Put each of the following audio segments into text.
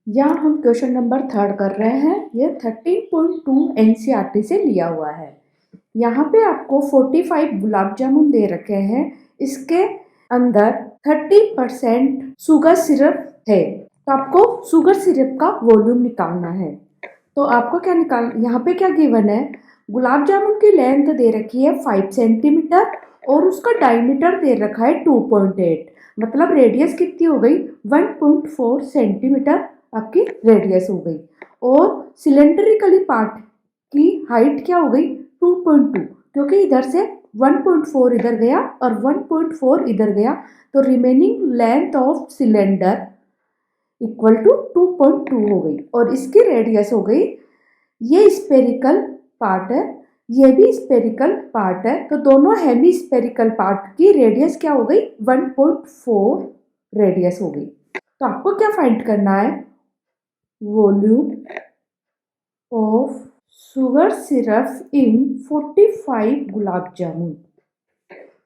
यहाँ हम question number 3 कर रहे हैं। ये 13.2 एनसीईआरटी से लिया हुआ है। यहाँ पे आपको 45 गुलाब जामुन दे रखे हैं। इसके अंदर 30% शुगर सिरप है, तो आपको शुगर सिरप का वॉल्यूम निकालना है। तो आपको क्या यहाँ पे क्या गिवन है, गुलाब जामुन की लेंथ दे रखी है 5 सेंटीमीटर और उसका डायमीटर दे रखा है 2.8, मतलब रेडियस कितनी हो गई 1.4 सेंटीमीटर आपकी रेडियस हो गई। और सिलेंड्रिकली पार्ट की हाइट क्या हो गई 2.2, क्योंकि इधर से 1.4 इधर गया और 1.4 इधर गया, तो remaining length of cylinder equal to 2.2 हो गई। और इसकी रेडियस हो गई, ये स्पेरिकल पार्ट है, ये भी स्पेरिकल पार्ट है, तो दोनों हेमी स्पेरिकल पार्ट की रेडियस क्या हो गई 1.4 रेडियस हो गई। तो आपको क्या फाइंड करना है, volume of sugar syrup in 45 gulab jamun.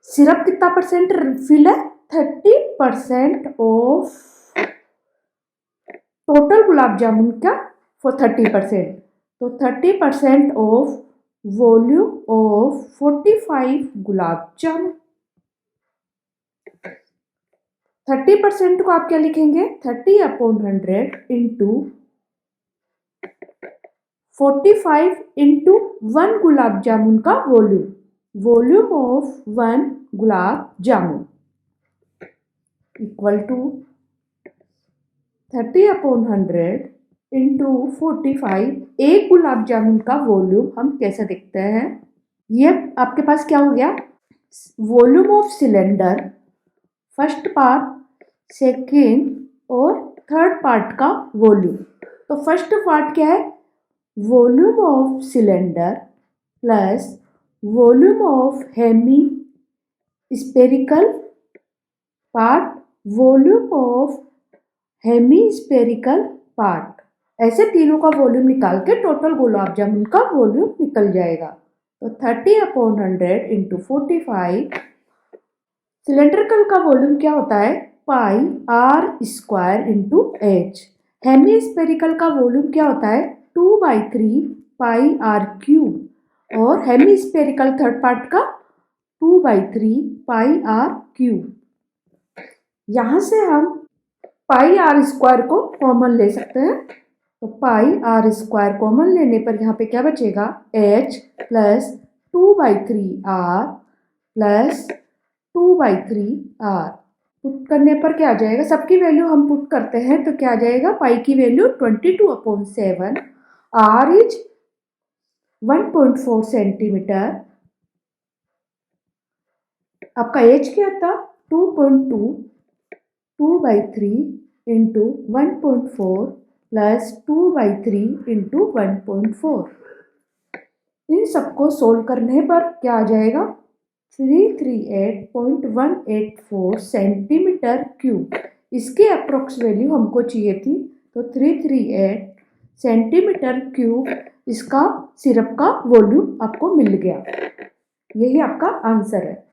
Syrup कितना परसेंट फिल है, 30% ऑफ टोटल गुलाब जामुन का फॉर 30%, तो 30% of volume of 45 gulab jamun. 30% को आप क्या लिखेंगे, 30/100 इंटू 45 इंटू 1 गुलाब जामुन का volume, volume of 1 gulab jamun equal to 30/100 into 45। एक गुलाब जामुन का वॉल्यूम हम कैसे देखते हैं, ये आपके पास क्या हो गया, volume of cylinder first part, second और थर्ड पार्ट का वॉल्यूम। तो फर्स्ट पार्ट क्या है, volume of cylinder plus volume of hemispherical part, volume of hemispherical part, ऐसे तीनों का वॉल्यूम निकाल के टोटल गुलाब जामुन का वॉल्यूम निकल जाएगा। तो 30/100 इंटू 45, सिलेंड्रिकल का वॉल्यूम क्या होता है pi R square into H, hemispherical का वॉल्यूम क्या होता है 2/3 पाई आर क्यूब, और हेमी स्पेरिकल थर्ड पार्ट का 2/3 पाई आर क्यूब। यहाँ से हम पाई आर स्क्वायर को कॉमन ले सकते हैं, तो पाई आर स्क्वायर कॉमन लेने पर यहाँ पे क्या बचेगा, H plus 2/3 R plus 2/3 R. Put करने पर क्या आ जाएगा, सबकी वैल्यू हम पुट करते हैं तो क्या आ जाएगा, पाई की वैल्यू 22/7, आर इज 1.4 सेंटीमीटर, आपका एच क्या था 2.2, 2/3 इंटू 1.4 प्लस 2/3 इंटू 1.4। इन सबको सोल्व करने पर क्या आ जाएगा 338.184 सेंटीमीटर क्यूब। इसकी अप्रोक्स वैल्यू हमको चाहिए थी, तो 338 सेंटीमीटर क्यूब इसका सिरप का वॉल्यूम आपको मिल गया। यही आपका आंसर है।